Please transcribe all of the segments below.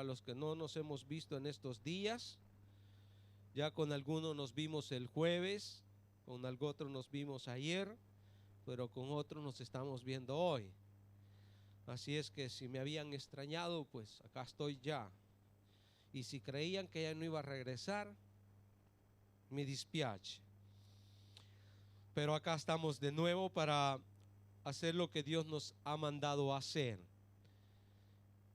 para los que no nos hemos visto en estos días. Ya con algunos nos vimos el jueves, con otros nos vimos ayer, pero con otros nos estamos viendo hoy. Así es que si me habían extrañado, pues acá estoy ya. Y si creían que ya no iba a regresar, me dispiace. Pero acá estamos de nuevo para hacer lo que Dios nos ha mandado a hacer.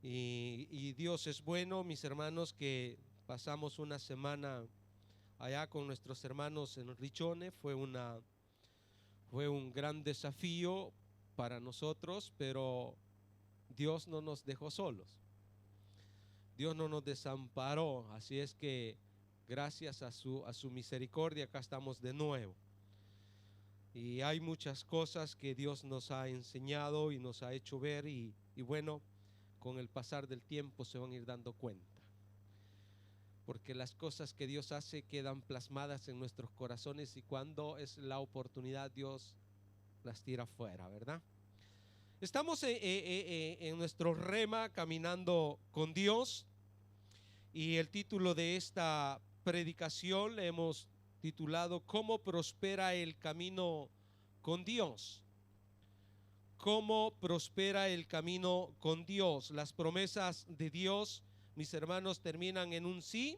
Y Dios es bueno, mis hermanos, que pasamos una semana allá con nuestros hermanos en Richone. Fue un gran desafío para nosotros, pero Dios no nos dejó solos. Dios no nos desamparó. Así es que gracias a su misericordia acá estamos de nuevo. Y hay muchas cosas que Dios nos ha enseñado y nos ha hecho ver y bueno, con el pasar del tiempo se van a ir dando cuenta. Porque las cosas que Dios hace quedan plasmadas en nuestros corazones y cuando es la oportunidad Dios las tira fuera, ¿verdad? Estamos en nuestro rema caminando con Dios y el título de esta predicación le hemos titulado ¿Cómo prospera el camino con Dios? ¿Cómo prospera el camino con Dios? Las promesas de Dios, mis hermanos, terminan en un sí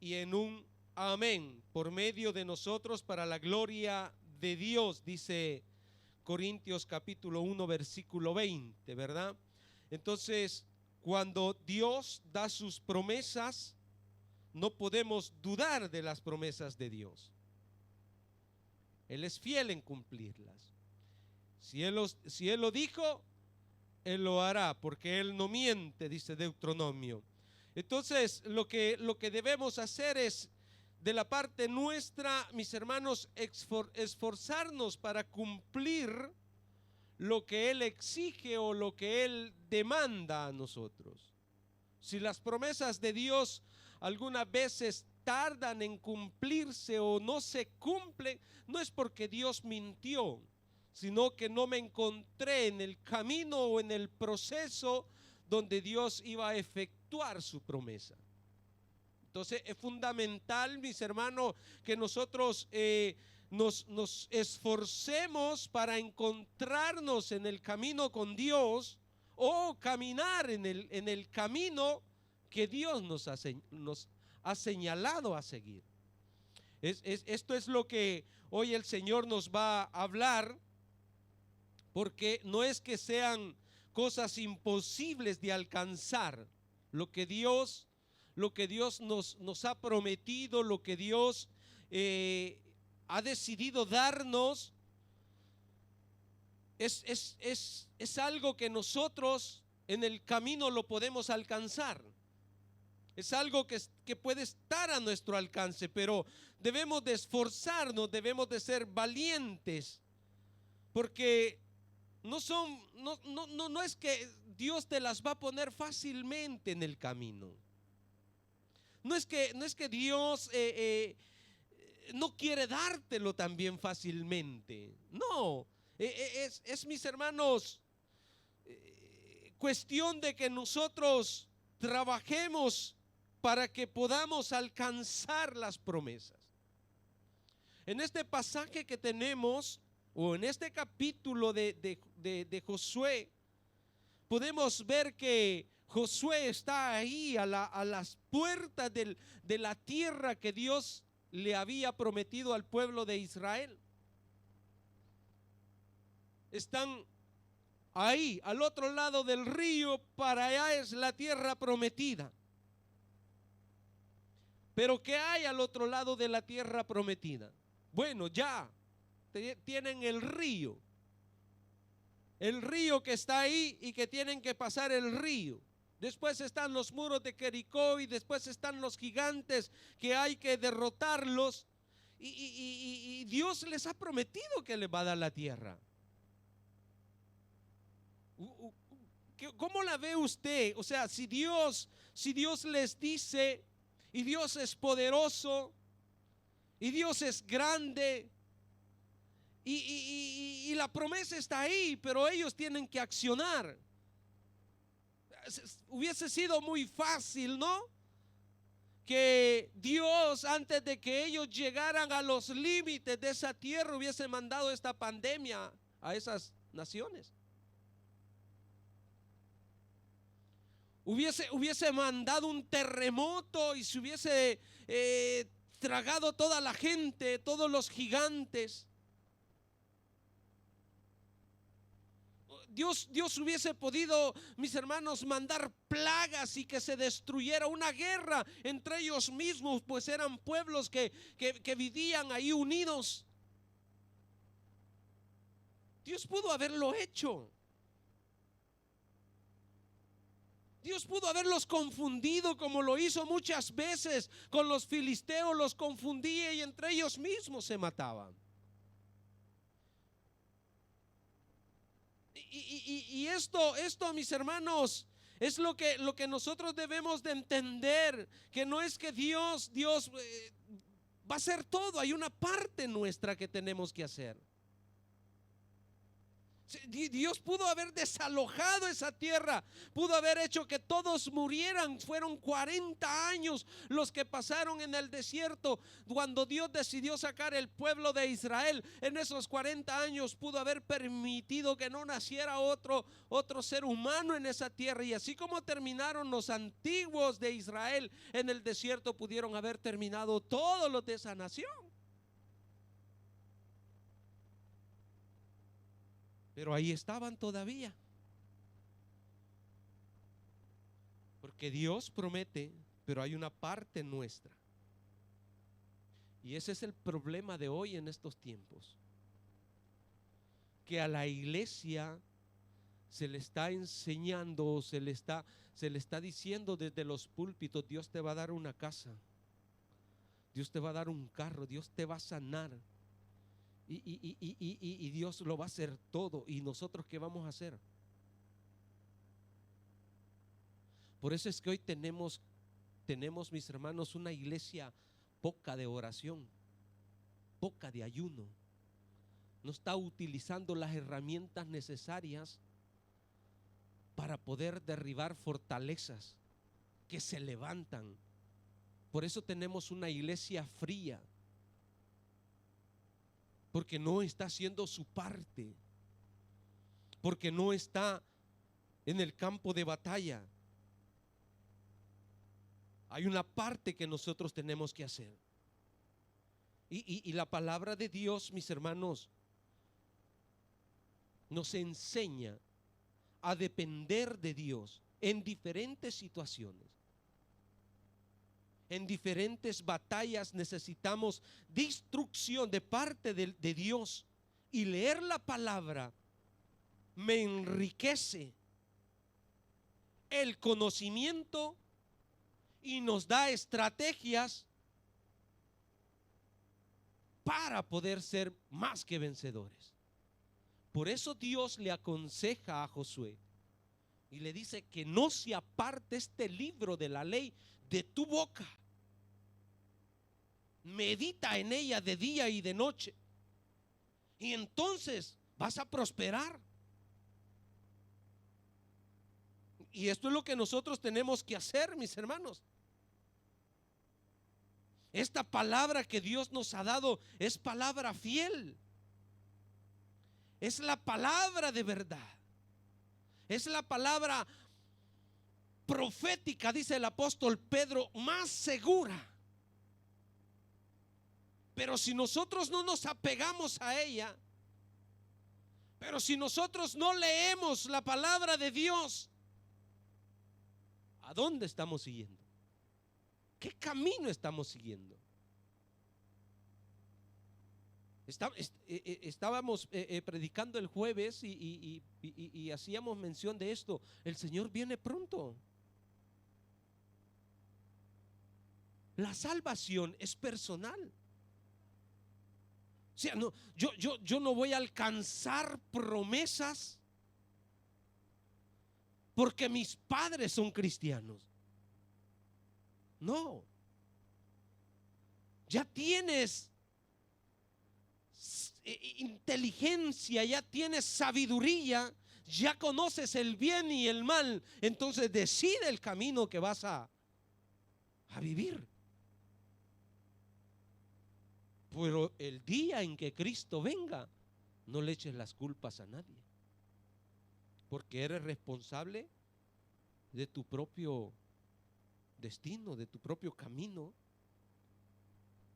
y en un amén por medio de nosotros para la gloria de Dios, dice Corintios capítulo 1 versículo 20, ¿verdad? Entonces, cuando Dios da sus promesas, no podemos dudar de las promesas de Dios. Él es fiel en cumplirlas. Si él lo dijo, Él lo hará, porque Él no miente, dice Deuteronomio. Entonces, lo que debemos hacer es, de la parte nuestra, mis hermanos, esforzarnos para cumplir lo que Él exige o lo que Él demanda a nosotros. Si las promesas de Dios algunas veces tardan en cumplirse o no se cumplen, no es porque Dios mintió, sino que no me encontré en el camino o en el proceso donde Dios iba a efectuar su promesa. Entonces es fundamental, mis hermanos, que nosotros nos esforcemos para encontrarnos en el camino con Dios o caminar en el camino que Dios nos ha señalado a seguir. Esto es lo que hoy el Señor nos va a hablar, porque no es que sean cosas imposibles de alcanzar. Lo que Dios nos ha prometido, lo que Dios ha decidido darnos, es algo que nosotros en el camino lo podemos alcanzar. Es algo que puede estar a nuestro alcance, pero debemos de esforzarnos, debemos de ser valientes, porque no es que Dios te las va a poner fácilmente en el camino. No es que Dios no quiere dártelo también fácilmente. No, es mis hermanos, cuestión de que nosotros trabajemos para que podamos alcanzar las promesas. En este pasaje que tenemos, o en este capítulo de Josué, podemos ver que Josué está ahí a las puertas de la tierra que Dios le había prometido al pueblo de Israel. Están ahí, al otro lado del río, para allá es la tierra prometida. Pero ¿qué hay al otro lado de la tierra prometida? Bueno, ya tienen el río que está ahí y que tienen que pasar el río. Después están los muros de Jericó y después están los gigantes que hay que derrotarlos. Y Dios les ha prometido que les va a dar la tierra. ¿Cómo la ve usted? O sea, si Dios les dice, y Dios es poderoso, y Dios es grande, y la promesa está ahí, pero ellos tienen que accionar. hubiese sido muy fácil, ¿no? Que Dios, antes de que ellos llegaran a los límites de esa tierra, hubiese mandado esta pandemia a esas naciones. Hubiese mandado un terremoto y se hubiese tragado toda la gente, todos los gigantes. Dios hubiese podido, mis hermanos, mandar plagas y que se destruyera una guerra entre ellos mismos, pues eran pueblos que vivían ahí unidos. Dios pudo haberlo hecho. Dios pudo haberlos confundido, como lo hizo muchas veces con los filisteos. Los confundía y entre ellos mismos se mataban. Y esto, mis hermanos, es lo que nosotros debemos de entender, que no es que Dios va a hacer todo. Hay una parte nuestra que tenemos que hacer. Dios pudo haber desalojado esa tierra, pudo haber hecho que todos murieran. Fueron 40 años los que pasaron en el desierto cuando Dios decidió sacar el pueblo de Israel. En esos 40 años pudo haber permitido que no naciera otro ser humano en esa tierra. Y así como terminaron los antiguos de Israel en el desierto, pudieron haber terminado todos los de esa nación. Pero ahí estaban todavía. Porque Dios promete, pero hay una parte nuestra. Y ese es el problema de hoy en estos tiempos. Que a la iglesia se le está enseñando, se le está diciendo desde los púlpitos: Dios te va a dar una casa, Dios te va a dar un carro, Dios te va a sanar. Y Dios lo va a hacer todo. ¿Y nosotros qué vamos a hacer? Por eso es que hoy tenemos, mis hermanos, una iglesia poca de oración, poca de ayuno. No está utilizando las herramientas necesarias para poder derribar fortalezas que se levantan. Por eso tenemos una iglesia fría, porque no está haciendo su parte, porque no está en el campo de batalla. Hay una parte que nosotros tenemos que hacer. Y la palabra de Dios, mis hermanos, nos enseña a depender de Dios en diferentes situaciones. En diferentes batallas necesitamos de instrucción de parte de Dios. Y leer la palabra me enriquece el conocimiento y nos da estrategias para poder ser más que vencedores. Por eso Dios le aconseja a Josué y le dice que no se aparte este libro de la ley de tu boca. Medita en ella de día y de noche, y entonces vas a prosperar. Y esto es lo que nosotros tenemos que hacer, mis hermanos. Esta palabra que Dios nos ha dado es palabra fiel. Es la palabra de verdad. Es la palabra profética, dice el apóstol Pedro, más segura. Pero si nosotros no nos apegamos a ella, pero si nosotros no leemos la palabra de Dios, ¿a dónde estamos siguiendo? ¿Qué camino estamos siguiendo? Estábamos predicando el jueves y hacíamos mención de esto. El Señor viene pronto. La salvación es personal. O sea, no, yo no voy a alcanzar promesas porque mis padres son cristianos. No. Ya tienes inteligencia, ya tienes sabiduría, ya conoces el bien y el mal, entonces decide el camino que vas a vivir. Pero el día en que Cristo venga, no le eches las culpas a nadie, porque eres responsable de tu propio destino, de tu propio camino.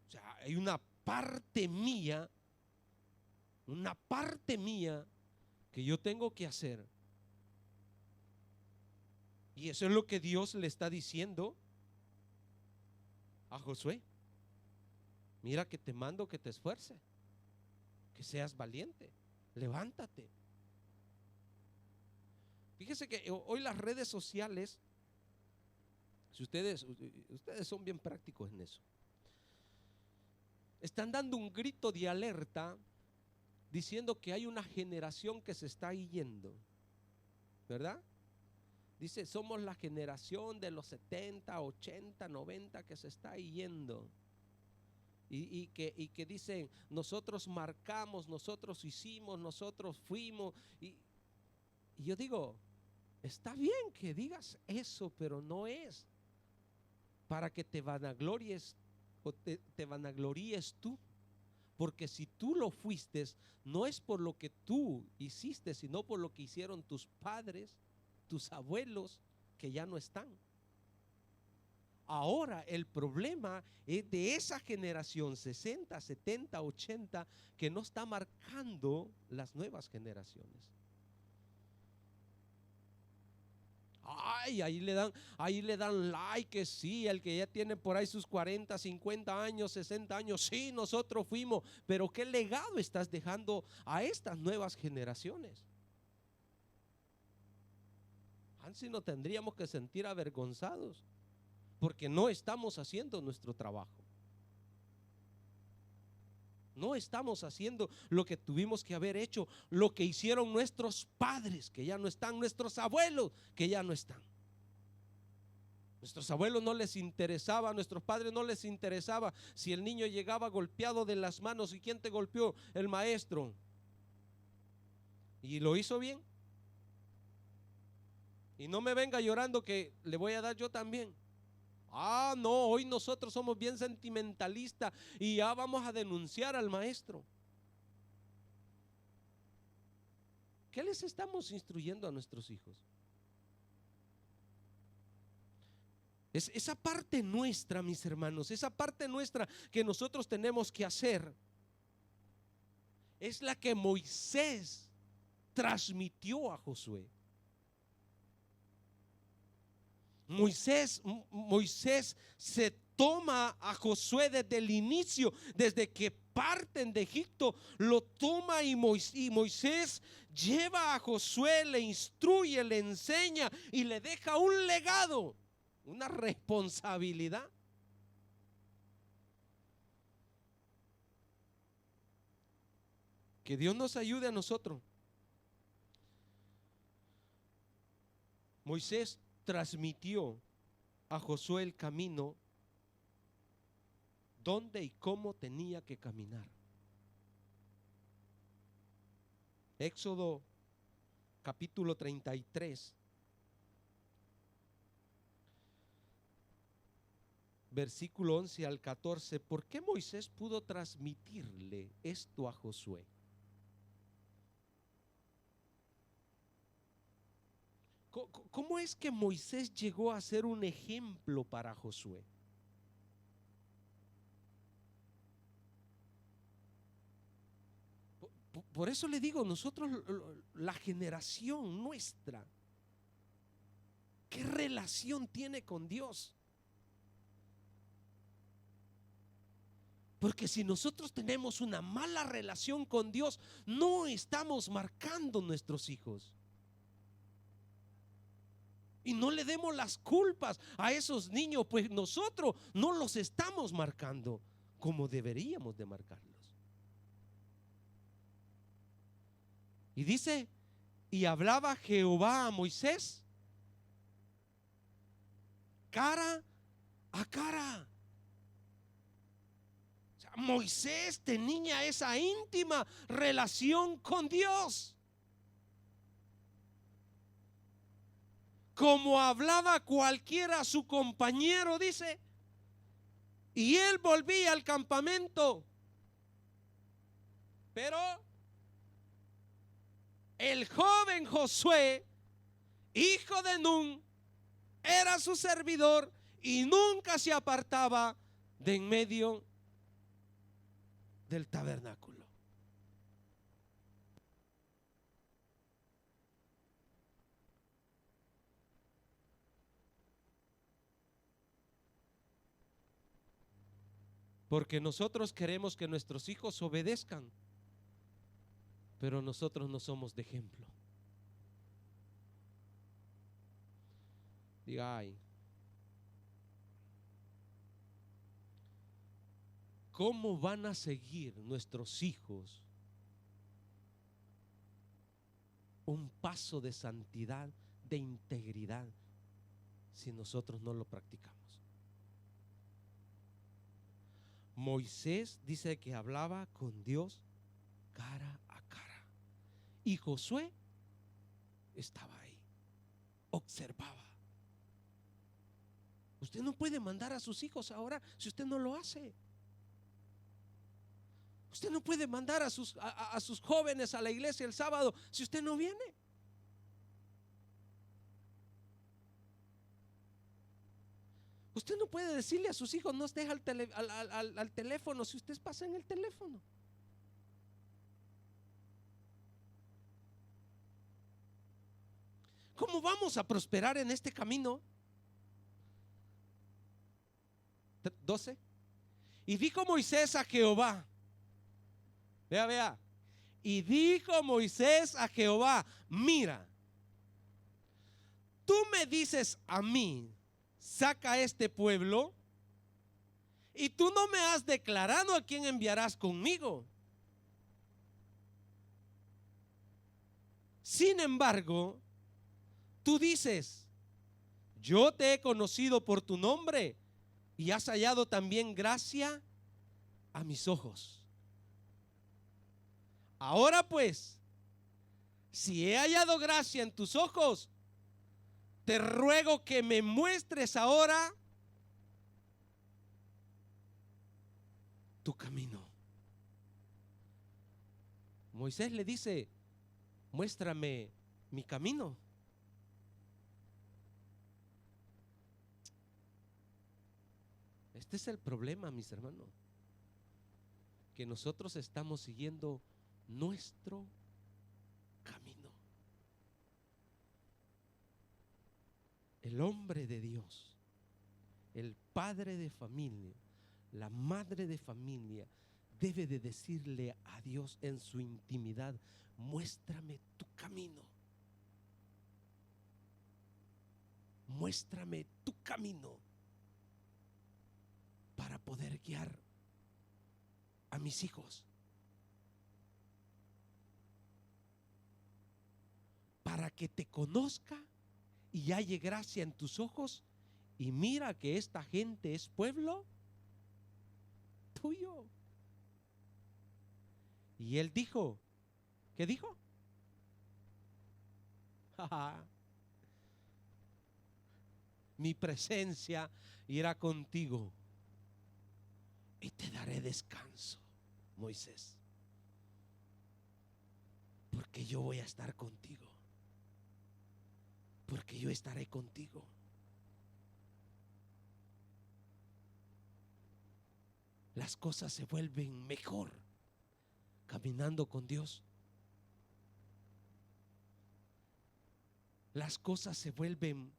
O sea, hay una parte mía que yo tengo que hacer. Y eso es lo que Dios le está diciendo a Josué. Mira que te mando que te esfuerces, que seas valiente, levántate. Fíjese que hoy las redes sociales, si ustedes son bien prácticos en eso, están dando un grito de alerta diciendo que hay una generación que se está yendo, ¿verdad? Dice, somos la generación de los 70, 80, 90 que se está yendo. Y que dicen, nosotros marcamos, nosotros hicimos, nosotros fuimos. Y yo digo, está bien que digas eso, pero no es para que te vanaglories o te vanaglories tú. Porque si tú lo fuiste, no es por lo que tú hiciste, sino por lo que hicieron tus padres, tus abuelos, que ya no están. Ahora el problema es de esa generación 60, 70, 80 que no está marcando las nuevas generaciones. Ay, ahí le dan like, que sí, el que ya tiene por ahí sus 40, 50 años, 60 años, sí, nosotros fuimos, pero ¿qué legado estás dejando a estas nuevas generaciones? Así no tendríamos que sentir avergonzados, porque no estamos haciendo nuestro trabajo. No estamos haciendo lo que tuvimos que haber hecho, lo que hicieron nuestros padres, que ya no están, nuestros abuelos, que ya no están. Nuestros abuelos no les interesaba, a nuestros padres no les interesaba si el niño llegaba golpeado de las manos. ¿Y quién te golpeó? El maestro. ¿Y lo hizo bien? Y no me venga llorando que le voy a dar yo también. Ah, no, hoy nosotros somos bien sentimentalistas y ya vamos a denunciar al maestro. ¿Qué les estamos instruyendo a nuestros hijos? Es esa parte nuestra, mis hermanos, esa parte nuestra que nosotros tenemos que hacer, es la que Moisés transmitió a Josué. Moisés se toma a Josué desde el inicio, desde que parten de Egipto, lo toma y Moisés lleva a Josué, le instruye, le enseña y le deja un legado, una responsabilidad. Que Dios nos ayude a nosotros. Moisés transmitió a Josué el camino dónde y cómo tenía que caminar. Éxodo capítulo 33, versículo 11 al 14. ¿Por qué Moisés pudo transmitirle esto a Josué? ¿Cómo es que Moisés llegó a ser un ejemplo para Josué? Por eso le digo, nosotros, la generación nuestra, ¿qué relación tiene con Dios? Porque si nosotros tenemos una mala relación con Dios, no estamos marcando nuestros hijos. Y no le demos las culpas a esos niños, pues nosotros no los estamos marcando como deberíamos de marcarlos. Y dice, y hablaba Jehová a Moisés cara a cara. O sea, Moisés tenía esa íntima relación con Dios. como hablaba cualquiera a su compañero, dice, y él volvía al campamento. Pero el joven Josué, hijo de Nun, era su servidor y nunca se apartaba de en medio del tabernáculo. Porque nosotros queremos que nuestros hijos obedezcan, pero nosotros no somos de ejemplo. Diga, ay, ¿cómo van a seguir nuestros hijos un paso de santidad, de integridad, si nosotros no lo practicamos? Moisés dice que hablaba con Dios cara a cara, y Josué estaba ahí, observaba. Usted no puede mandar a sus hijos ahora si usted no lo hace. Usted no puede mandar a sus jóvenes a la iglesia el sábado si usted no viene. Usted no puede decirle a sus hijos: no deja al teléfono si usted pasa en el teléfono. ¿Cómo vamos a prosperar en este camino? 12. Y dijo Moisés a Jehová, vea, y dijo Moisés a Jehová: mira, tú me dices a mí, saca a este pueblo, y tú no me has declarado a quién enviarás conmigo. Sin embargo, tú dices: yo te he conocido por tu nombre y has hallado también gracia a mis ojos. Ahora pues, si he hallado gracia en tus ojos, te ruego que me muestres ahora tu camino. Moisés le dice: muéstrame mi camino. Este es el problema, mis hermanos, que nosotros estamos siguiendo nuestro camino. El hombre de Dios, el padre de familia, la madre de familia, debe de decirle a Dios en su intimidad: muéstrame tu camino. Muéstrame tu camino para poder guiar a mis hijos, para que te conozca y halle gracia en tus ojos, y mira que esta gente es pueblo tuyo. Y él dijo, ¿qué dijo? Mi presencia irá contigo y te daré descanso, Moisés, porque yo voy a estar contigo, porque yo estaré contigo. Las cosas se vuelven mejor caminando con Dios. Las cosas se vuelven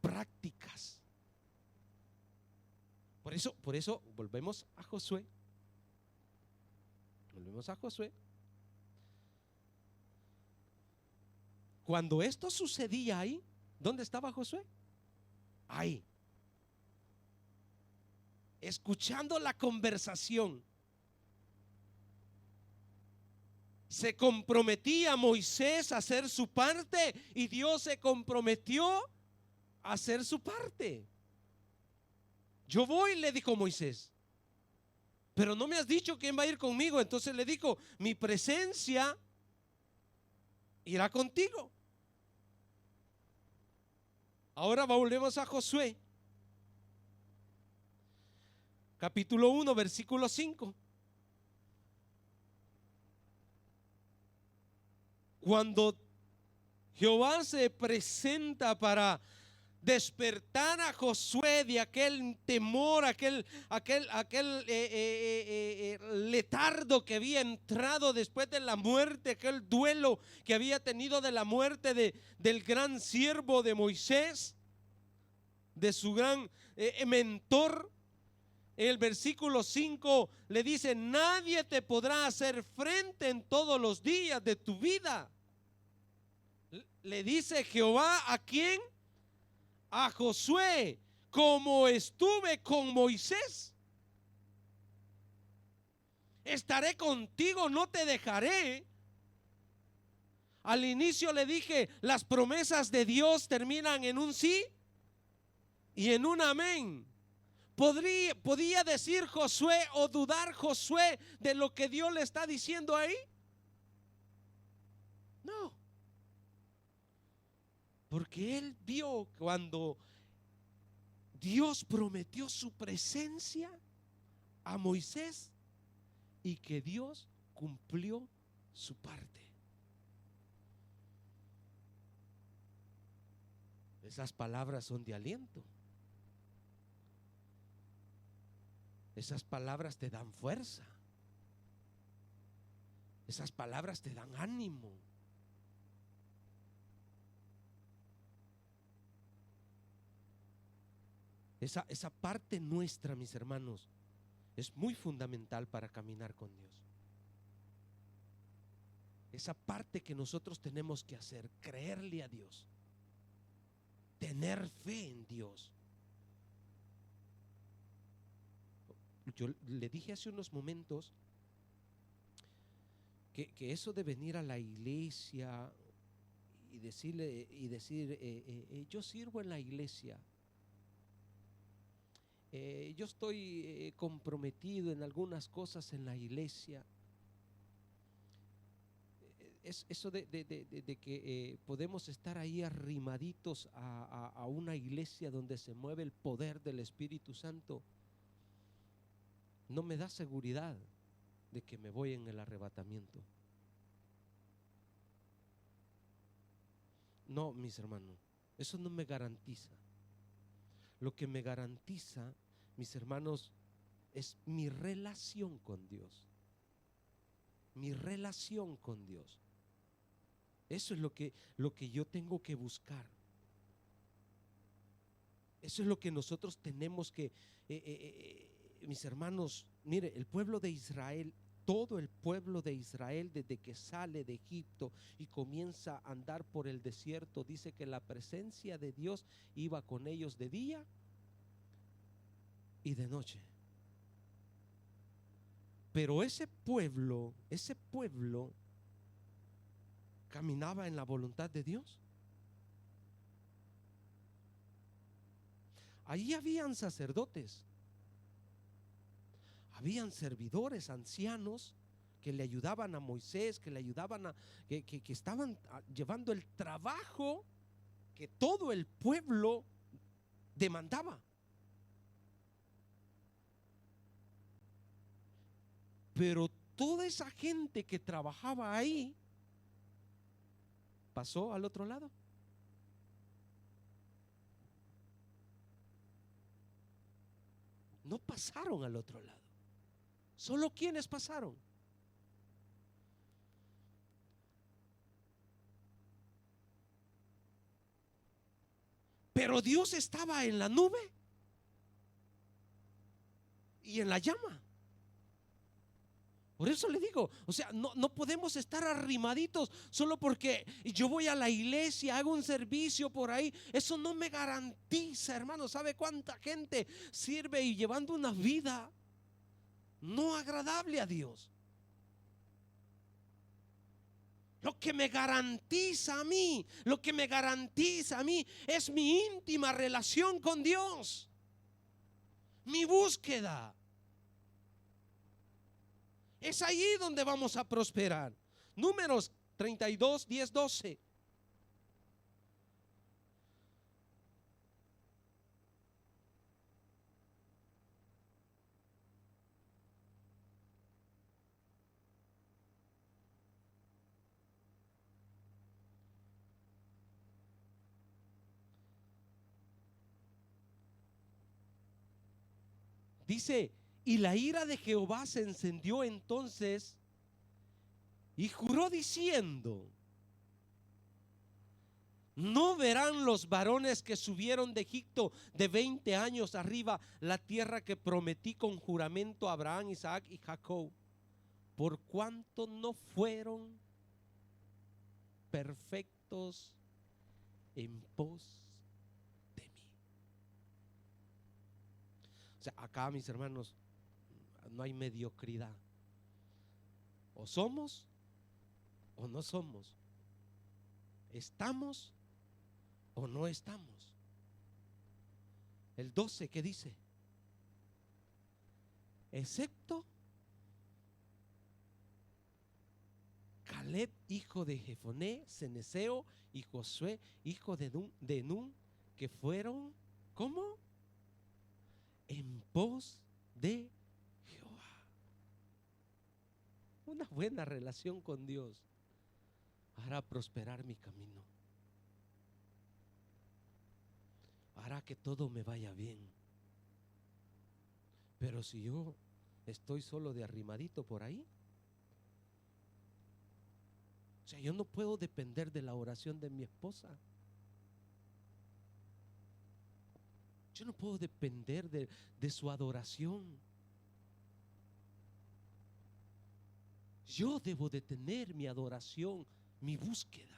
prácticas. Por eso volvemos a Josué. Volvemos a Josué. Cuando esto sucedía ahí, ¿dónde estaba Josué? Ahí, escuchando la conversación. Se comprometía Moisés a hacer su parte y Dios se comprometió a hacer su parte. Yo voy, le dijo Moisés, pero no me has dicho quién va a ir conmigo. Entonces le dijo: mi presencia irá contigo. Ahora volvemos a Josué, capítulo 1, versículo 5. Cuando Jehová se presenta para despertar a Josué de aquel temor, aquel letardo que había entrado después de la muerte, aquel duelo que había tenido de la muerte del gran siervo de Moisés, de su gran mentor. El versículo 5 le dice: nadie te podrá hacer frente en todos los días de tu vida. Le dice Jehová, ¿a quién? A Josué: como estuve con Moisés, estaré contigo, no te dejaré. Al inicio le dije, las promesas de Dios terminan en un sí y en un amén. ¿Podía decir Josué o dudar Josué de lo que Dios le está diciendo ahí? No, porque él vio cuando Dios prometió su presencia a Moisés y que Dios cumplió su parte. Esas palabras son de aliento. Esas palabras te dan fuerza. Esas palabras te dan ánimo. Esa parte nuestra, mis hermanos, es muy fundamental para caminar con Dios. Esa parte que nosotros tenemos que hacer, creerle a Dios, tener fe en Dios. Yo le dije hace unos momentos que eso de venir a la iglesia y decir yo sirvo en la iglesia, yo estoy comprometido en algunas cosas en la iglesia, es eso de que podemos estar ahí arrimaditos a una iglesia donde se mueve el poder del Espíritu Santo, no me da seguridad de que me voy en el arrebatamiento. No, mis hermanos, eso no me garantiza. Lo que me garantiza, mis hermanos, es mi relación con Dios. Mi relación con Dios. Eso es lo que yo tengo que buscar. Eso es lo que nosotros tenemos que mis hermanos, mire, el pueblo de Israel, todo el pueblo de Israel, desde que sale de Egipto y comienza a andar por el desierto, dice que la presencia de Dios iba con ellos de día y de noche. Pero ese pueblo caminaba en la voluntad de Dios. Allí habían sacerdotes, habían servidores, ancianos que le ayudaban a Moisés, que le ayudaban que estaban llevando el trabajo que todo el pueblo demandaba. Pero toda esa gente que trabajaba ahí pasó al otro lado. No pasaron al otro lado. Solo quienes pasaron. Pero Dios estaba en la nube y en la llama. Por eso le digo, o sea, no podemos estar arrimaditos solo porque yo voy a la iglesia, hago un servicio por ahí. Eso no me garantiza, hermano. ¿Sabe cuánta gente sirve y llevando una vida no agradable a Dios? Lo que me garantiza a mí es mi íntima relación con Dios, mi búsqueda. Es allí donde vamos a prosperar. Números 32, 10, 12. Dice, y la ira de Jehová se encendió entonces y juró diciendo: no verán los varones que subieron de Egipto de 20 años arriba la tierra que prometí con juramento a Abraham, Isaac y Jacob, por cuanto no fueron perfectos en pos de mí. O sea, acá, mis hermanos, no hay mediocridad. O somos o no somos. Estamos o no estamos. El 12, ¿qué dice? Excepto Caleb, hijo de Jefoné, Ceneseo, y Josué, hijo de Nun, que fueron, ¿cómo? En pos de Jehová. Una buena relación con Dios hará prosperar mi camino, hará que todo me vaya bien. Pero si yo estoy solo de arrimadito por ahí, o sea, yo no puedo depender de la oración de mi esposa. Yo no puedo depender de su adoración. Yo debo de tener mi adoración, mi búsqueda.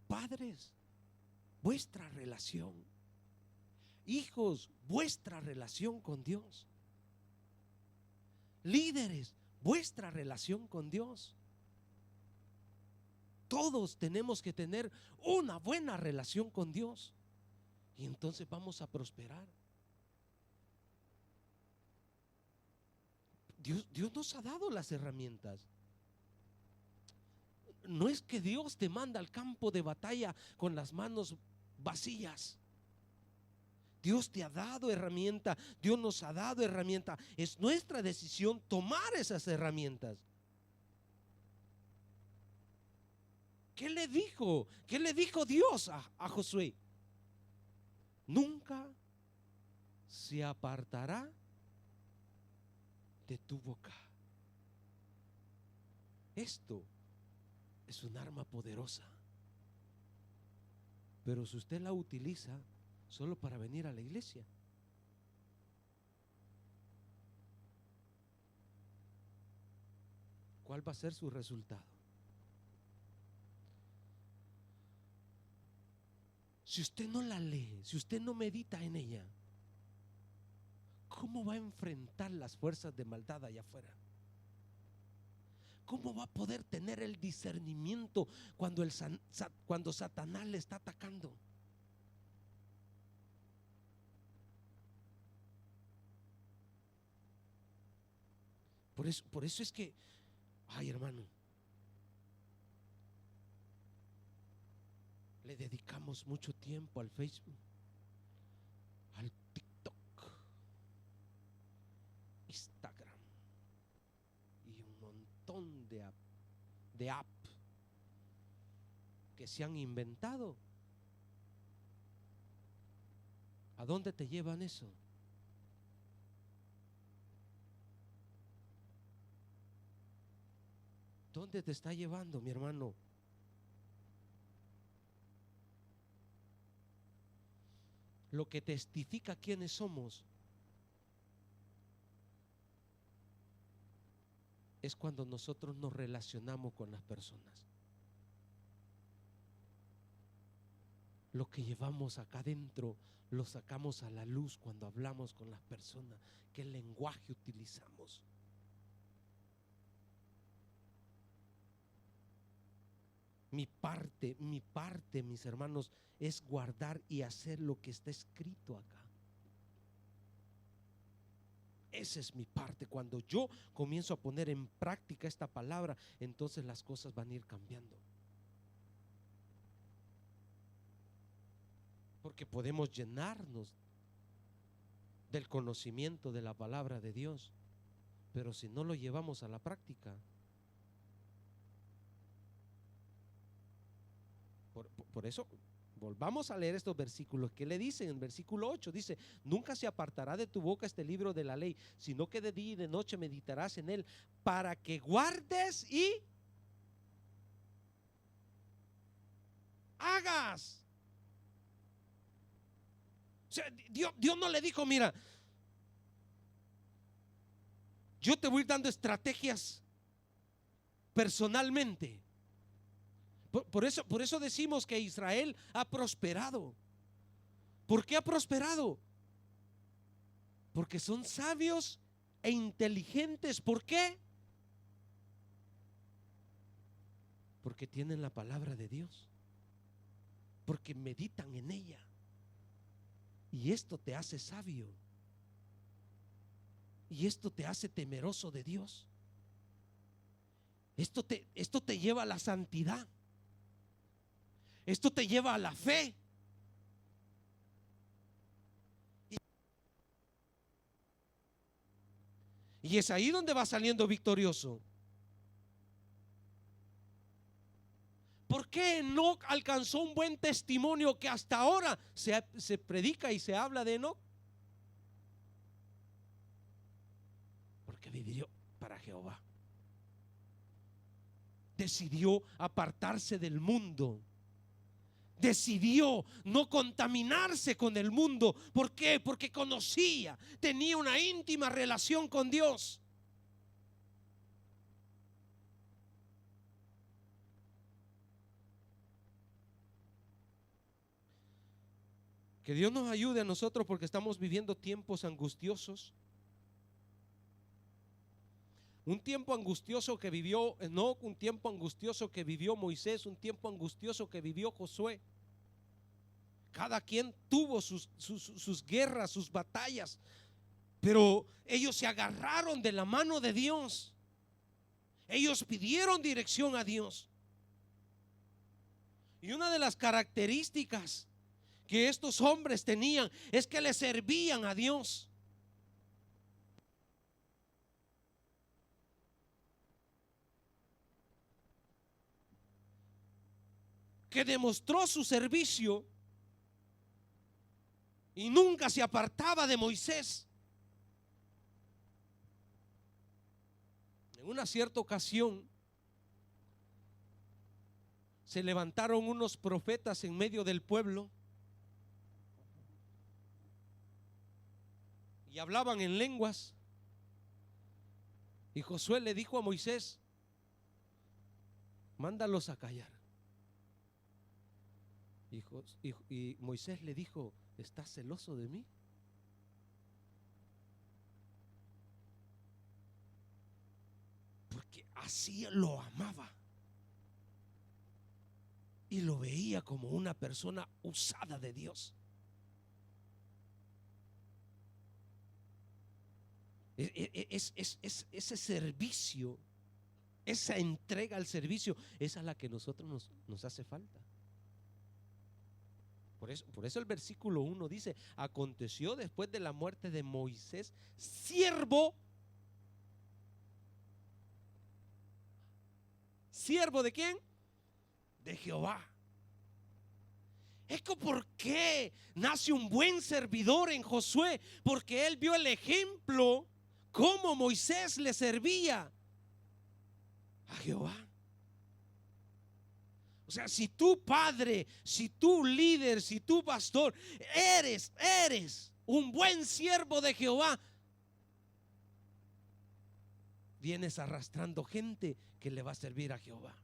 Padres, vuestra relación. Hijos, vuestra relación con Dios. Líderes, vuestra relación con Dios. Todos tenemos que tener una buena relación con Dios, y entonces vamos a prosperar. Dios nos ha dado las herramientas. No es que Dios te manda al campo de batalla con las manos vacías. Dios te ha dado herramienta, Dios nos ha dado herramienta. Es nuestra decisión tomar esas herramientas. ¿Qué le dijo? ¿Qué le dijo Dios a Josué? Nunca se apartará de tu boca. Esto es un arma poderosa, pero si usted la utiliza solo para venir a la iglesia, ¿cuál va a ser su resultado? Si usted no la lee, si usted no medita en ella, ¿cómo va a enfrentar las fuerzas de maldad allá afuera? ¿Cómo va a poder tener el discernimiento cuando Satanás le está atacando? Por eso es que, ay, hermano, le dedicamos mucho tiempo al Facebook, al TikTok, Instagram y un montón de app que se han inventado. ¿A dónde te llevan eso? ¿Dónde te está llevando, mi hermano? Lo que testifica quiénes somos es cuando nosotros nos relacionamos con las personas. Lo que llevamos acá adentro lo sacamos a la luz cuando hablamos con las personas. ¿Qué lenguaje utilizamos? Mi parte, mis hermanos, es guardar y hacer lo que está escrito acá. Esa es mi parte. Cuando yo comienzo a poner en práctica esta palabra, entonces las cosas van a ir cambiando. Porque podemos llenarnos del conocimiento de la palabra de Dios, pero si no lo llevamos a la práctica, por eso Volvamos a leer estos versículos que le dicen. En versículo 8 dice: nunca se apartará de tu boca este libro de la ley, sino que de día y de noche meditarás en él, para que guardes y hagas. O sea, Dios no le dijo: mira, yo te voy dando estrategias personalmente. Por eso decimos que Israel ha prosperado. ¿Por qué ha prosperado? Porque son sabios e inteligentes. ¿Por qué? Porque tienen la palabra de Dios, porque meditan en ella. Y esto te hace sabio, y esto te hace temeroso de Dios. Esto te lleva a la santidad. Esto te lleva a la fe. Y es ahí donde va saliendo victorioso. ¿Por qué Enoc alcanzó un buen testimonio que hasta ahora se predica y se habla de Enoc? Porque vivió para Jehová. Decidió apartarse del mundo. Decidió no contaminarse con el mundo. ¿Por qué? Porque conocía, tenía una íntima relación con Dios. Que Dios nos ayude a nosotros, porque estamos viviendo tiempos angustiosos. Un tiempo angustioso que vivió Enoc, un tiempo angustioso que vivió Moisés, un tiempo angustioso que vivió Josué. Cada quien tuvo sus guerras, sus batallas, pero ellos se agarraron de la mano de Dios. Ellos pidieron dirección a Dios. Y una de las características que estos hombres tenían es que le servían a Dios. Que demostró su servicio y nunca se apartaba de Moisés. En una cierta ocasión se levantaron unos profetas en medio del pueblo y hablaban en lenguas. Y Josué le dijo a Moisés: mándalos a callar. Y Moisés le dijo: ¿estás celoso de mí? Porque así lo amaba y lo veía como una persona usada de Dios. Ese servicio, esa entrega al servicio, es a la que nosotros nos hace falta. Por eso el versículo 1 dice: aconteció después de la muerte de Moisés, ¿siervo de quién? De Jehová. Es que ¿por qué nace un buen servidor en Josué? Porque él vio el ejemplo cómo Moisés le servía a Jehová. O sea, si tú padre, si tú líder, si tú pastor, eres un buen siervo de Jehová, vienes arrastrando gente que le va a servir a Jehová.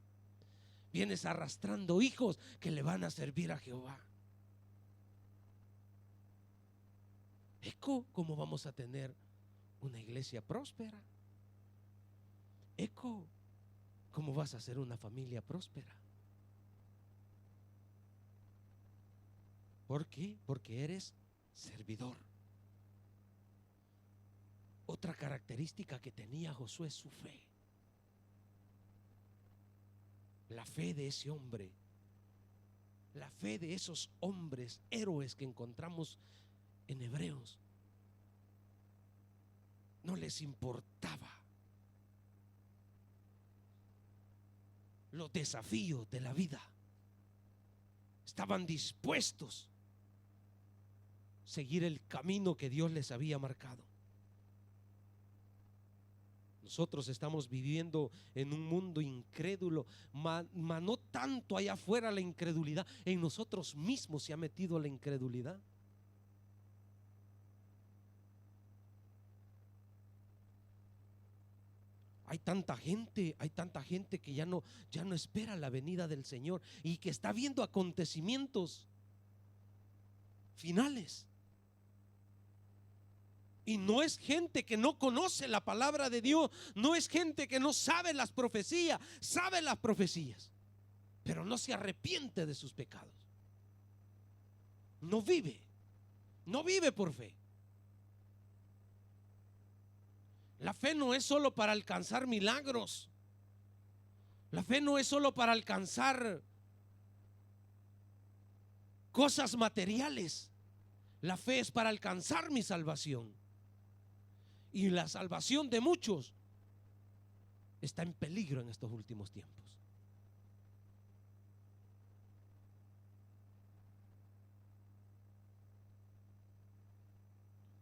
Vienes arrastrando hijos que le van a servir a Jehová. Eco, ¿cómo vamos a tener una iglesia próspera? Eco, ¿cómo vas a ser una familia próspera? ¿Por qué? Porque eres servidor. Otra característica que tenía Josué es su fe. La fe de ese hombre, la fe de esos hombres héroes que encontramos en Hebreos. No les importaba los desafíos de la vida. estaban dispuestos a seguir el camino que Dios les había marcado. Nosotros estamos viviendo en un mundo incrédulo, no tanto allá afuera la incredulidad, en nosotros mismos se ha metido la incredulidad. Hay tanta gente que ya no espera la venida del Señor y que está viendo acontecimientos finales. Y no es gente que no conoce la palabra de Dios, no es gente que no sabe las profecías, sabe las profecías, pero no se arrepiente de sus pecados. No vive por fe. La fe no es solo para alcanzar milagros. La fe no es solo para alcanzar cosas materiales. La fe es para alcanzar mi salvación. Y la salvación de muchos está en peligro en estos últimos tiempos.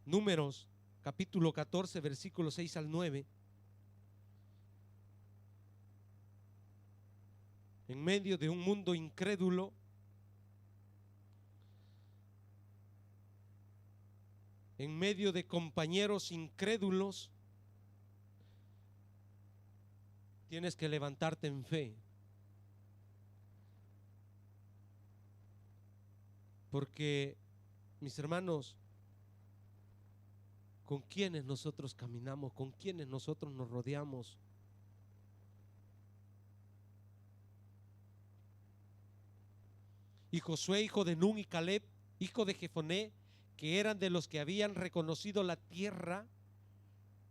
Números capítulo 14, versículos 6 al 9. En medio de un mundo incrédulo, en medio de compañeros incrédulos, tienes que levantarte en fe. Porque, mis hermanos, ¿con quiénes nosotros caminamos? ¿Con quiénes nosotros nos rodeamos? Y Josué, hijo de Nun, y Caleb, hijo de Jefoné, que eran de los que habían reconocido la tierra,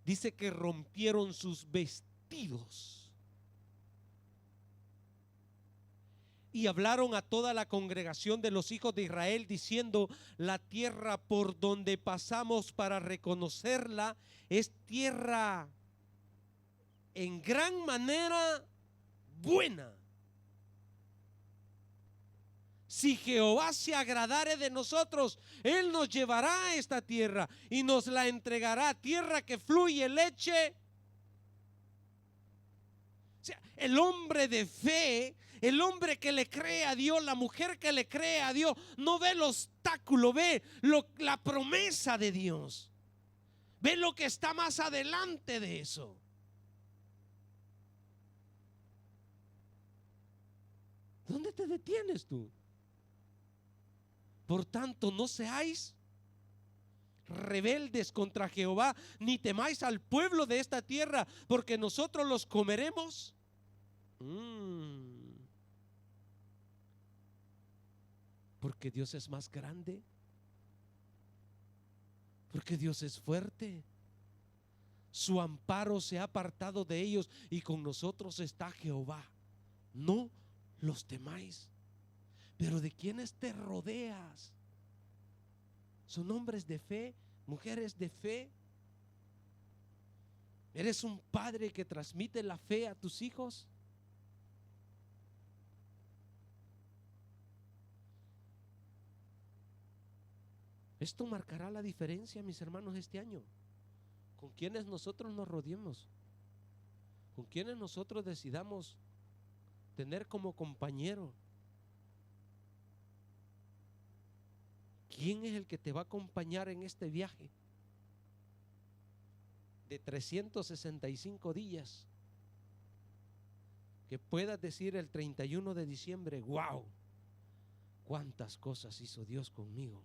dice que rompieron sus vestidos y hablaron a toda la congregación de los hijos de Israel diciendo: la tierra por donde pasamos para reconocerla es tierra en gran manera buena. Si Jehová se agradare de nosotros, Él nos llevará a esta tierra y nos la entregará, tierra que fluye leche. O sea, el hombre de fe, el hombre que le cree a Dios, la mujer que le cree a Dios, no ve el obstáculo, ve la promesa de Dios, ve lo que está más adelante de eso. ¿Dónde te detienes tú? Por tanto, no seáis rebeldes contra Jehová, ni temáis al pueblo de esta tierra, porque nosotros los comeremos. Porque Dios es más grande, porque Dios es fuerte. Su amparo se ha apartado de ellos y con nosotros está Jehová. No los temáis. Pero ¿de quiénes te rodeas? ¿Son hombres de fe, mujeres de fe? ¿Eres un padre que transmite la fe a tus hijos? Esto marcará la diferencia, mis hermanos, este año. ¿Con quiénes nosotros nos rodeemos? ¿Con quiénes nosotros decidamos tener como compañero? ¿Quién es el que te va a acompañar en este viaje de 365 días? Que puedas decir el 31 de diciembre: wow, cuántas cosas hizo Dios conmigo.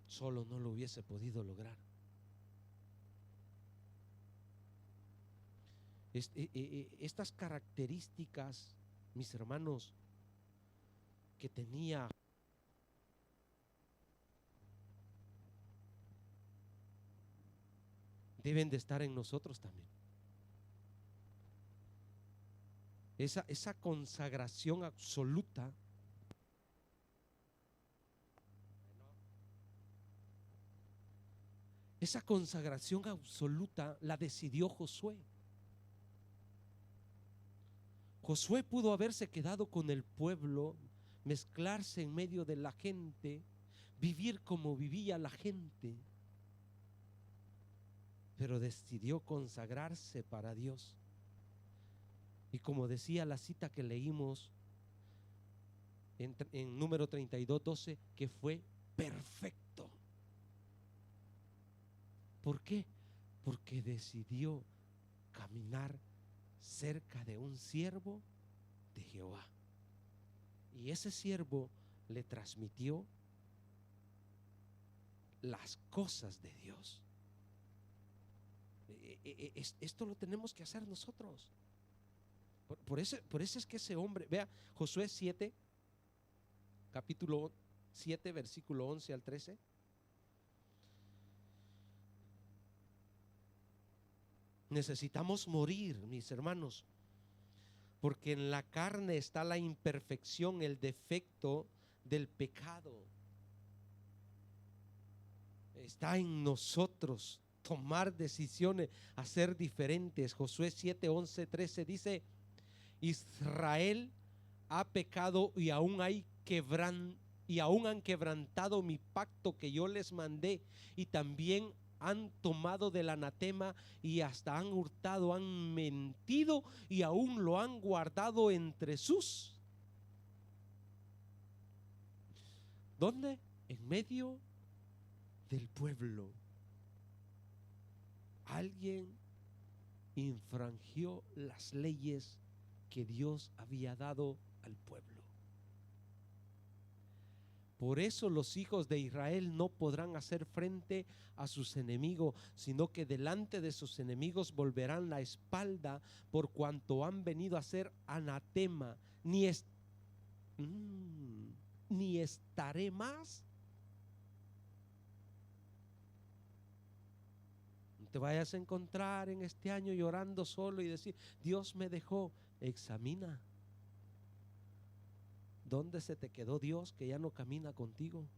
Solo no lo hubiese podido lograr. Estas características, mis hermanos, que tenía deben de estar en nosotros también. Esa consagración absoluta. Esa consagración absoluta la decidió Josué. Josué pudo haberse quedado con el pueblo, mezclarse en medio de la gente, vivir como vivía la gente, pero decidió consagrarse para Dios. Y como decía la cita que leímos en Número 32:12, que fue perfecto. ¿Por qué? Porque decidió caminar cerca de un siervo de Jehová. Y ese siervo le transmitió las cosas de Dios. Esto lo tenemos que hacer nosotros. Por eso es que ese hombre, vea, Josué 7, capítulo 7, versículo 11 al 13. Necesitamos morir, mis hermanos, porque en la carne está la imperfección, el defecto del pecado. Está en nosotros tomar decisiones, hacer diferentes. Josué 7, 11, 13 dice: Israel ha pecado y aún han quebrantado mi pacto que yo les mandé, y también han tomado del anatema y hasta han hurtado, han mentido y aún lo han guardado entre sus. ¿Dónde? En medio del pueblo. Alguien infringió las leyes que Dios había dado al pueblo. Por eso los hijos de Israel no podrán hacer frente a sus enemigos, sino que delante de sus enemigos volverán la espalda, por cuanto han venido a ser anatema. Ni estaré más. No te vayas a encontrar en este año llorando solo y decir: Dios me dejó. Examina. ¿Dónde se te quedó Dios que ya no camina contigo?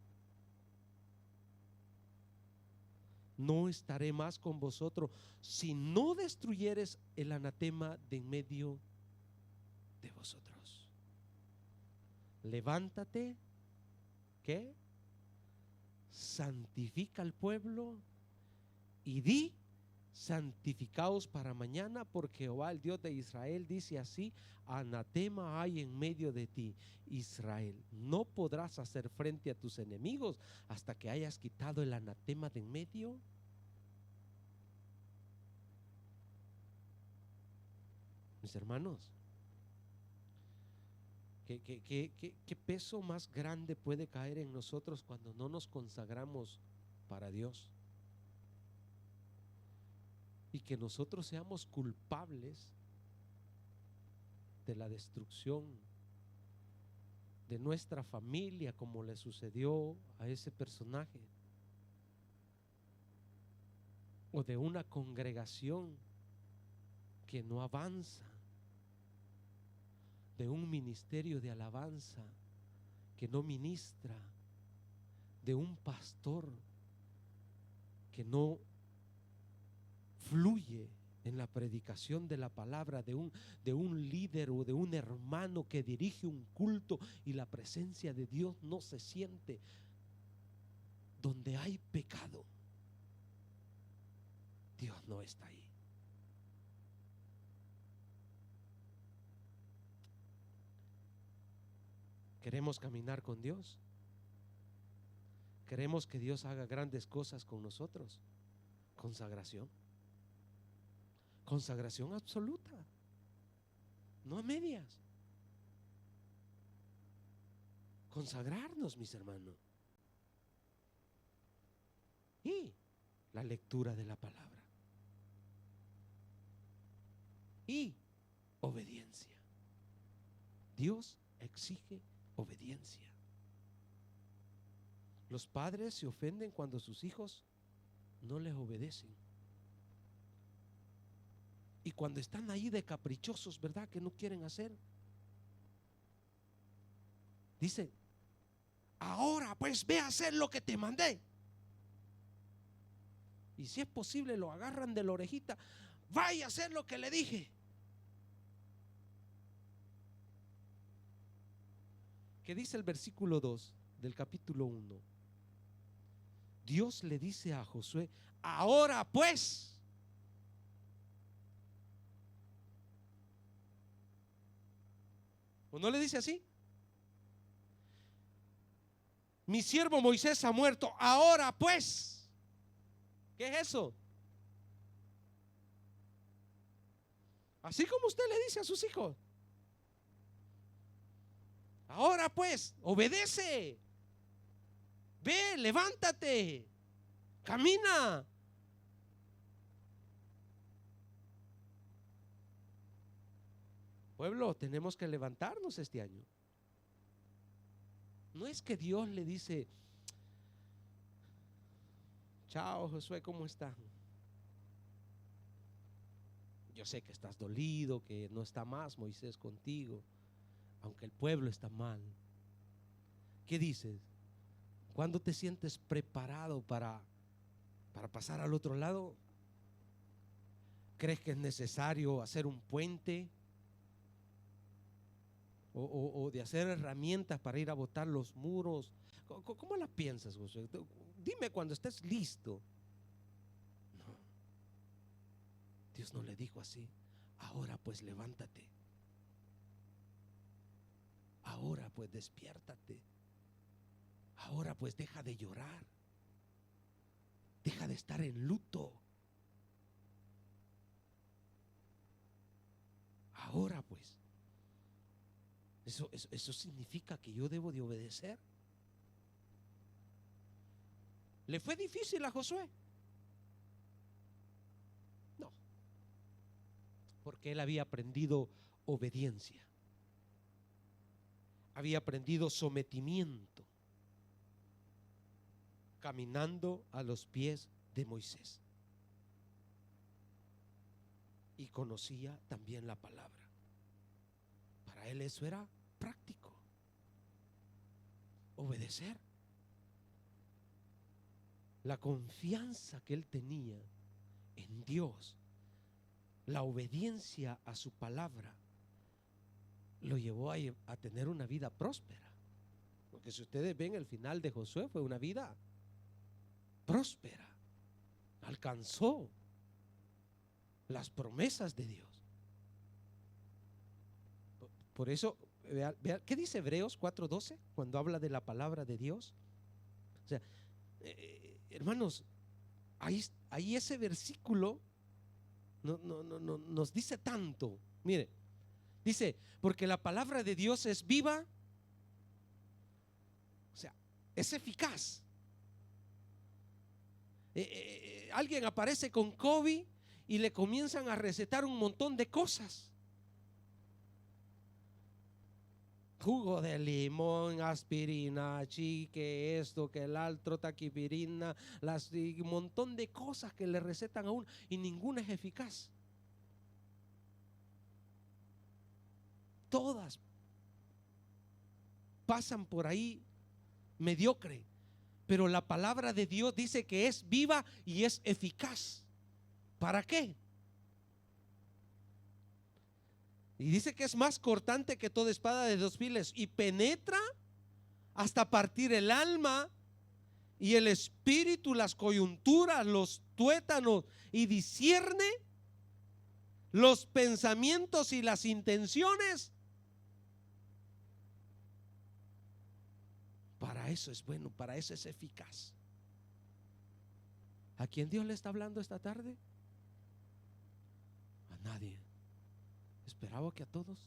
No estaré más con vosotros si no destruyeres el anatema de en medio de vosotros. Levántate, ¿qué? Santifica al pueblo y di: santificaos para mañana, porque Jehová, el Dios de Israel, dice así: anatema hay en medio de ti, Israel. No podrás hacer frente a tus enemigos hasta que hayas quitado el anatema de en medio. Mis hermanos, ¿qué peso más grande puede caer en nosotros cuando no nos consagramos para Dios? Y que nosotros seamos culpables de la destrucción de nuestra familia, como le sucedió a ese personaje, o de una congregación que no avanza, de un ministerio de alabanza que no ministra, de un pastor que no fluye en la predicación de la palabra, de un líder o de un hermano que dirige un culto y la presencia de Dios no se siente. Donde hay pecado, Dios no está ahí. ¿Queremos caminar con Dios? ¿Queremos que Dios haga grandes cosas con nosotros? Consagración. Consagración absoluta, no a medias. Consagrarnos, mis hermanos. Y la lectura de la palabra. Y obediencia. Dios exige obediencia. Los padres se ofenden cuando sus hijos no les obedecen. Y cuando están ahí de caprichosos, ¿verdad? Que no quieren hacer. Dicen: ahora pues ve a hacer lo que te mandé. Y si es posible lo agarran de la orejita: vaya a hacer lo que le dije. ¿Qué dice el versículo 2 del capítulo 1? Dios le dice a Josué: ahora pues. ¿O no le dice así? Mi siervo Moisés ha muerto, ahora pues. ¿Qué es eso? Así como usted le dice a sus hijos: ahora pues, obedece. Ve, levántate, camina. Pueblo, tenemos que levantarnos este año. No es que Dios le dice: chao Josué, ¿cómo estás? Yo sé que estás dolido, que no está más Moisés contigo, aunque el pueblo está mal. ¿Qué dices? ¿Cuándo te sientes preparado para pasar al otro lado? ¿Crees que es necesario hacer un puente? O de hacer herramientas para ir a botar los muros. ¿Cómo la piensas, Josué? Dime cuando estés listo. No, Dios no le dijo así. Ahora pues levántate. Ahora pues despiértate. Ahora pues deja de llorar. Deja de estar en luto. Ahora pues. Eso significa que yo debo de obedecer. ¿Le fue difícil a Josué? No, porque él había aprendido obediencia, había aprendido sometimiento, caminando a los pies de Moisés, y conocía también la palabra. Para él eso era práctico, obedecer. La confianza que él tenía en Dios, la obediencia a su palabra, lo llevó a tener una vida próspera. Porque si ustedes ven, el final de Josué fue una vida próspera. Alcanzó las promesas de Dios. Por eso, vea, ¿qué dice Hebreos 4:12 cuando habla de la palabra de Dios? O sea, hermanos, ahí ese versículo nos dice tanto. Mire, dice: porque la palabra de Dios es viva, o sea, es eficaz. Alguien aparece con COVID y le comienzan a recetar un montón de cosas: jugo de limón, aspirina, que esto, que el otro, taquipirina, un montón de cosas que le recetan a uno, y ninguna es eficaz. Todas pasan por ahí mediocre, pero la palabra de Dios dice que es viva y es eficaz. ¿Para qué? Y dice que es más cortante que toda espada de dos filos y penetra hasta partir el alma y el espíritu, las coyunturas, los tuétanos, y discierne los pensamientos y las intenciones. Para eso es bueno, para eso es eficaz. ¿A quién Dios le está hablando esta tarde? A nadie. Esperaba que a todos.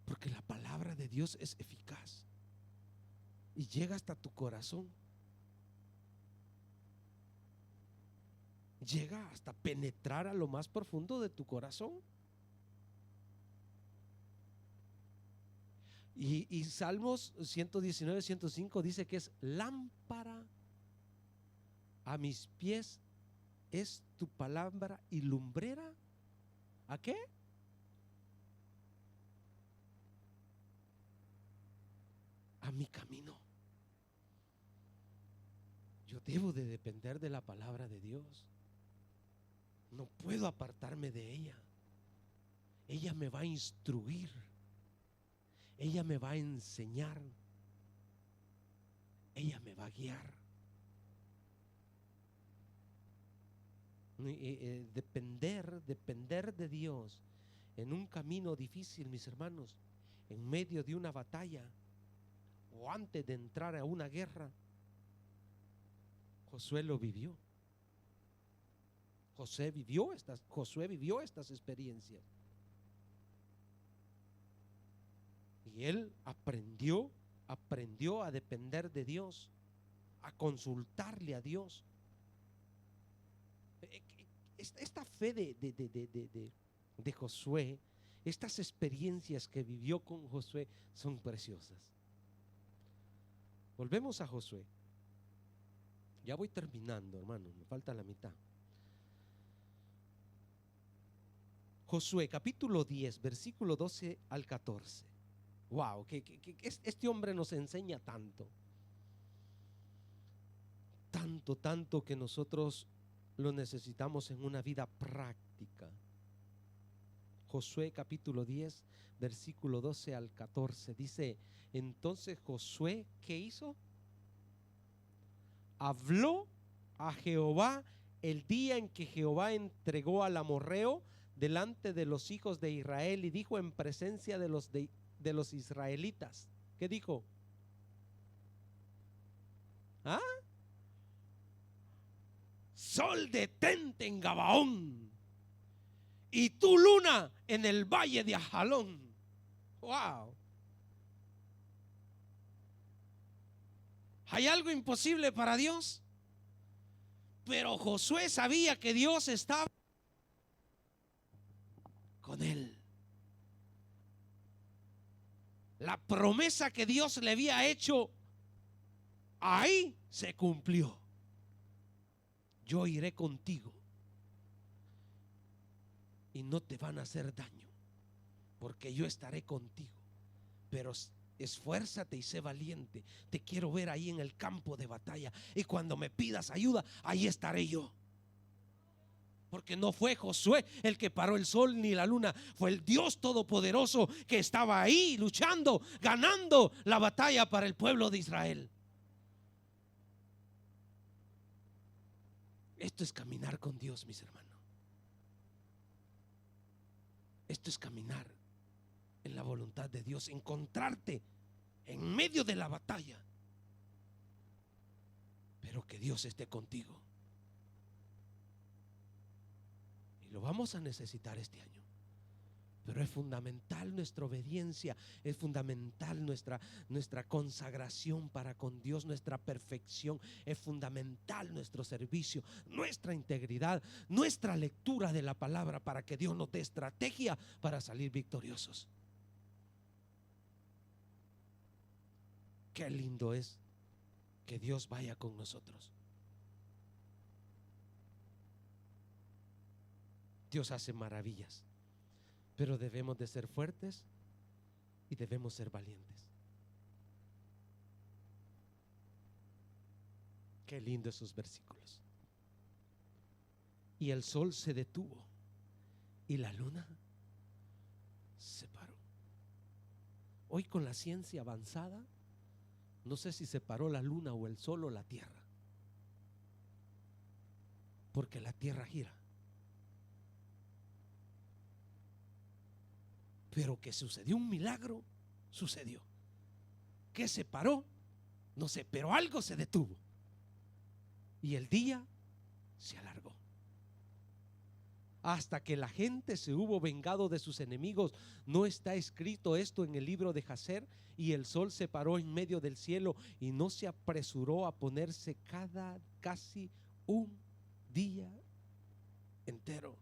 Porque la palabra de Dios es eficaz y llega hasta tu corazón. Llega hasta penetrar a lo más profundo de tu corazón. Y Salmos 119, 105 dice que es lámpara a mis pies es tu palabra y lumbrera. ¿A qué? A mi camino. Yo debo de depender de la palabra de Dios. No puedo apartarme de ella. Ella me va a instruir. ella me va a enseñar, ella me va a guiar. Depender de Dios en un camino difícil, mis hermanos, en medio de una batalla o antes de entrar a una guerra. Josué lo vivió. Josué vivió estas experiencias. Y él aprendió a depender de Dios, a consultarle a Dios. Esta fe de Josué, estas experiencias que vivió con Josué son preciosas. Volvemos a Josué. Ya voy terminando, hermano, me falta la mitad. Josué capítulo 10, versículo 12 al 14. Wow, que este hombre nos enseña tanto que nosotros lo necesitamos en una vida práctica. Josué capítulo 10, versículo 12 al 14 dice: entonces Josué, ¿qué hizo? Habló a Jehová el día en que Jehová entregó al amorreo delante de los hijos de Israel, y dijo en presencia de los israelitas. ¿Qué dijo? ¿Ah? Sol, detente en Gabaón, y tu luna en el valle de Ajalón. Wow. ¿Hay algo imposible para Dios? Pero Josué sabía que Dios estaba con él. La promesa que Dios le había hecho ahí se cumplió. Yo iré contigo y no te van a hacer daño, porque yo estaré contigo. Pero esfuérzate y sé valiente. Te quiero ver ahí en el campo de batalla, y cuando me pidas ayuda, ahí estaré yo. Porque no fue Josué el que paró el sol ni la luna, fue el Dios Todopoderoso que estaba ahí luchando, ganando la batalla para el pueblo de Israel. Esto es caminar con Dios, mis hermanos. Esto es caminar en la voluntad de Dios, encontrarte en medio de la batalla, pero que Dios esté contigo. Y lo vamos a necesitar este año. Pero es fundamental nuestra obediencia, es fundamental nuestra consagración para con Dios, nuestra perfección, es fundamental nuestro servicio, nuestra integridad, nuestra lectura de la palabra, para que Dios nos dé estrategia para salir victoriosos. Qué lindo es que Dios vaya con nosotros. Dios hace maravillas, pero debemos de ser fuertes y debemos ser valientes. Qué lindo esos versículos. Y el sol se detuvo y la luna se paró. Hoy, con la ciencia avanzada, no sé si se paró la luna o el sol o la tierra, porque la tierra gira. Pero que sucedió un milagro, sucedió. ¿Qué se paró? No sé, pero algo se detuvo y el día se alargó hasta que la gente se hubo vengado de sus enemigos. ¿No está escrito esto en el libro de Jacer? Y el sol se paró en medio del cielo y no se apresuró a ponerse casi un día entero.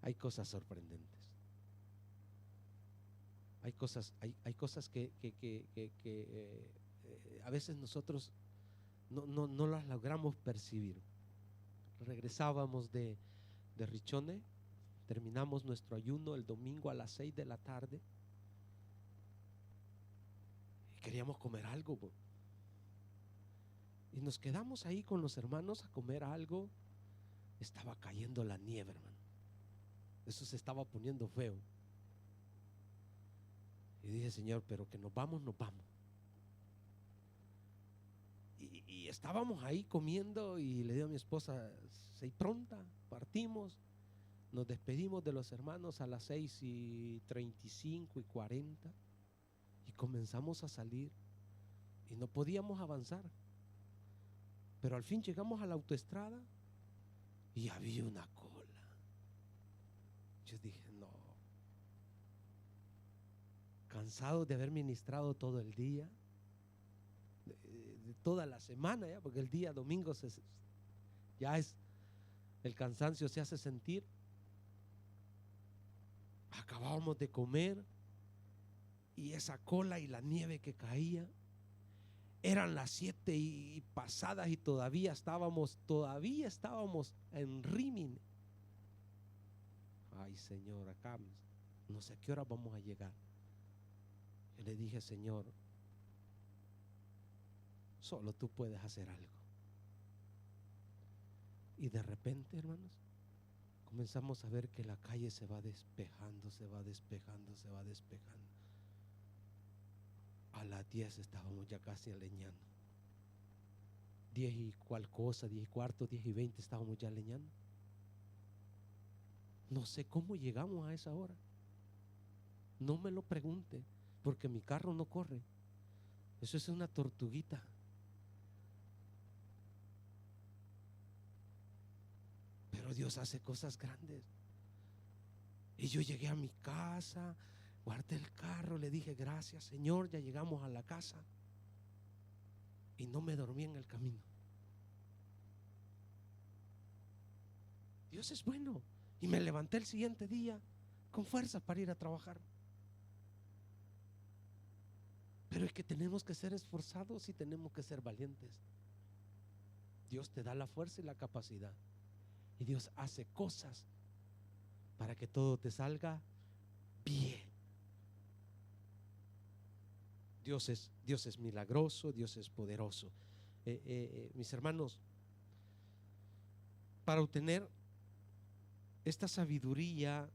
Hay cosas sorprendentes. Hay cosas que a veces nosotros no las logramos percibir. Regresábamos de Richone, terminamos nuestro ayuno el domingo a las 6 de la tarde y queríamos comer algo, y nos quedamos ahí con los hermanos a comer algo. Estaba cayendo la nieve, hermano. Eso se estaba poniendo feo. Y dije, Señor, pero que nos vamos, nos vamos. Y estábamos ahí comiendo y le digo a mi esposa, ¿se pronta? Partimos. Nos despedimos de los hermanos a las 6:35 y 40 y comenzamos a salir y no podíamos avanzar. Pero al fin llegamos a la autoestrada y había una cola. Yo dije, no. Cansado de haber ministrado todo el día, de toda la semana ya, porque el día domingo ya es, el cansancio se hace sentir. Acabábamos de comer y esa cola y la nieve que caía. Eran las 7 y pasadas y todavía estábamos en Rímini. Ay, Señor, acá no sé a qué hora vamos a llegar. Yo le dije, Señor, solo tú puedes hacer algo. Y de repente, hermanos, comenzamos a ver que la calle se va despejando, se va despejando, se va despejando. A las 10 estábamos ya casi aleñando. 10 y cual cosa, 10 y cuarto, 10 y 20 estábamos ya aleñando. No sé cómo llegamos a esa hora. No me lo pregunte, porque mi carro no corre. Eso es una tortuguita. Pero Dios hace cosas grandes. Y yo llegué a mi casa, guardé el carro, le dije, gracias, Señor, ya llegamos a la casa. Y no me dormí en el camino. Dios es bueno. Y me levanté el siguiente día con fuerzas para ir a trabajar. Pero es que tenemos que ser esforzados y tenemos que ser valientes. Dios te da la fuerza y la capacidad. Y Dios hace cosas para que todo te salga bien. Dios es milagroso, Dios es poderoso. Mis hermanos, para obtener esta sabiduría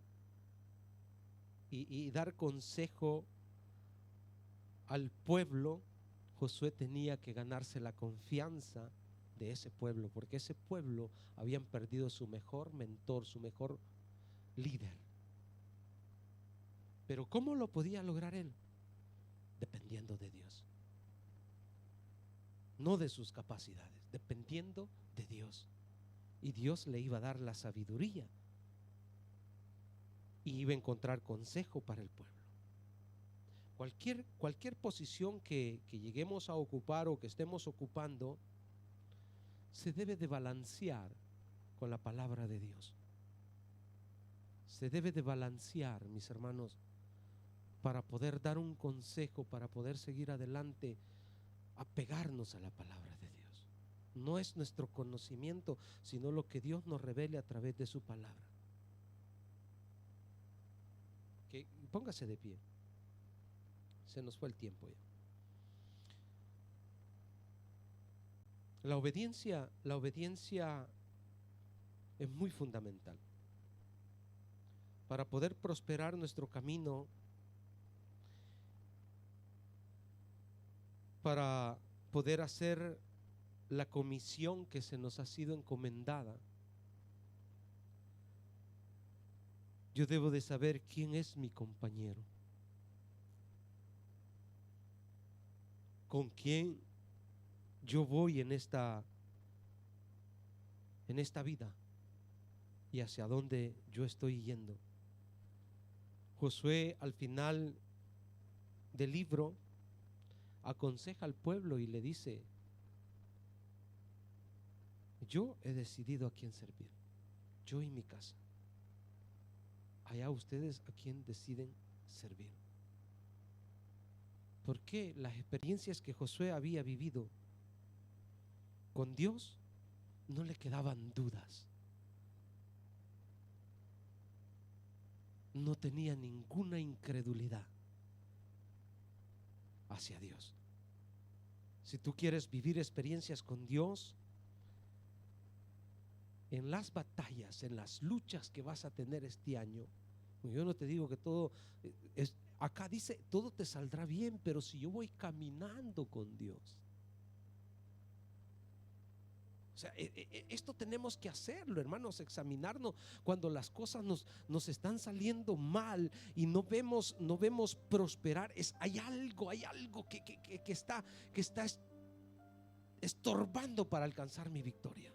y dar consejo al pueblo, Josué tenía que ganarse la confianza de ese pueblo, porque ese pueblo habían perdido su mejor mentor, su mejor líder. Pero ¿cómo lo podía lograr él? Dependiendo de Dios, no de sus capacidades, dependiendo de Dios. Y Dios le iba a dar la sabiduría y iba a encontrar consejo para el pueblo. Cualquier posición que lleguemos a ocupar o que estemos ocupando se debe de balancear con la palabra de Dios. Se debe de balancear, mis hermanos, para poder dar un consejo, para poder seguir adelante, apegarnos a la palabra de Dios. No es nuestro conocimiento, sino lo que Dios nos revele a través de su palabra. Póngase de pie. Se nos fue el tiempo ya. La obediencia es muy fundamental. Para poder prosperar nuestro camino, para poder hacer la comisión que se nos ha sido encomendada, yo debo de saber quién es mi compañero, con quién yo voy en esta vida y hacia dónde yo estoy yendo. Josué, al final del libro, aconseja al pueblo y le dice: yo he decidido a quién servir, yo y mi casa. Allá ustedes a quién deciden servir. Porque las experiencias que Josué había vivido con Dios no le quedaban dudas. No tenía ninguna incredulidad hacia Dios. Si tú quieres vivir experiencias con Dios, en las batallas, en las luchas que vas a tener este año, yo no te digo que todo acá dice todo te saldrá bien, pero si yo voy caminando con Dios, o sea, esto tenemos que hacerlo, hermanos, examinarnos cuando las cosas nos están saliendo mal y no vemos prosperar. Hay algo que está estorbando para alcanzar mi victoria.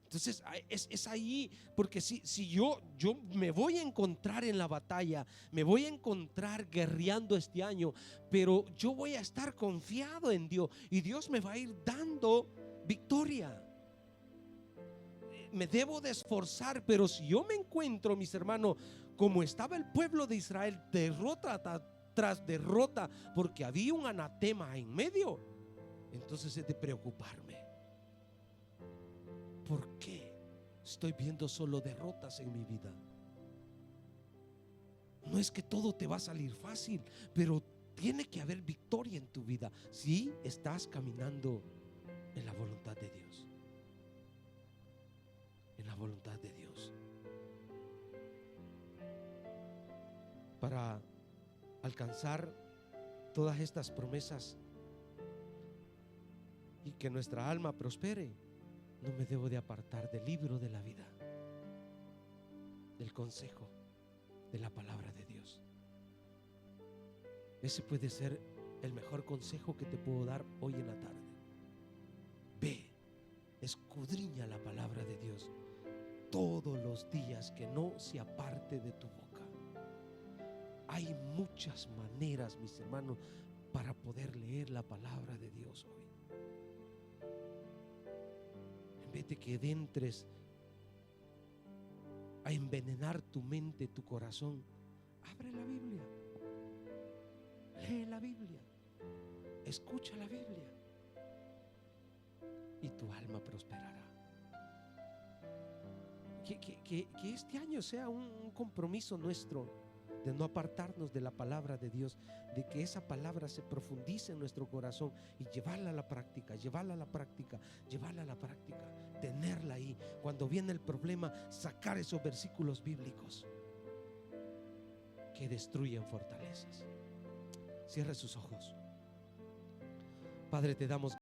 Entonces es ahí, porque si yo me voy a encontrar en la batalla, me voy a encontrar guerreando este año, pero yo voy a estar confiado en Dios y Dios me va a ir dando victoria. Me debo de esforzar, pero si yo me encuentro, mis hermanos, como estaba el pueblo de Israel, derrota tras derrota, porque había un anatema en medio, entonces es de preocuparme. ¿Por qué estoy viendo solo derrotas en mi vida? No es que todo te va a salir fácil, pero tiene que haber victoria en tu vida si estás caminando en la voluntad de Dios. En la voluntad de Dios. Para alcanzar todas estas promesas y que nuestra alma prospere, no me debo de apartar del libro de la vida, del consejo, de la palabra de Dios. Ese puede ser el mejor consejo que te puedo dar hoy en la tarde. Ve, escudriña la palabra de Dios todos los días, que no se aparte de tu boca. Hay muchas maneras, mis hermanos, para poder leer la palabra de Dios hoy. En vez de que entres a envenenar tu mente, tu corazón, abre la Biblia, lee la Biblia, escucha la Biblia y tu alma prosperará. Que este año sea un compromiso nuestro de no apartarnos de la palabra de Dios, de que esa palabra se profundice en nuestro corazón y llevarla a la práctica, tenerla ahí. Cuando viene el problema, sacar esos versículos bíblicos que destruyen fortalezas. Cierre sus ojos. Padre, te damos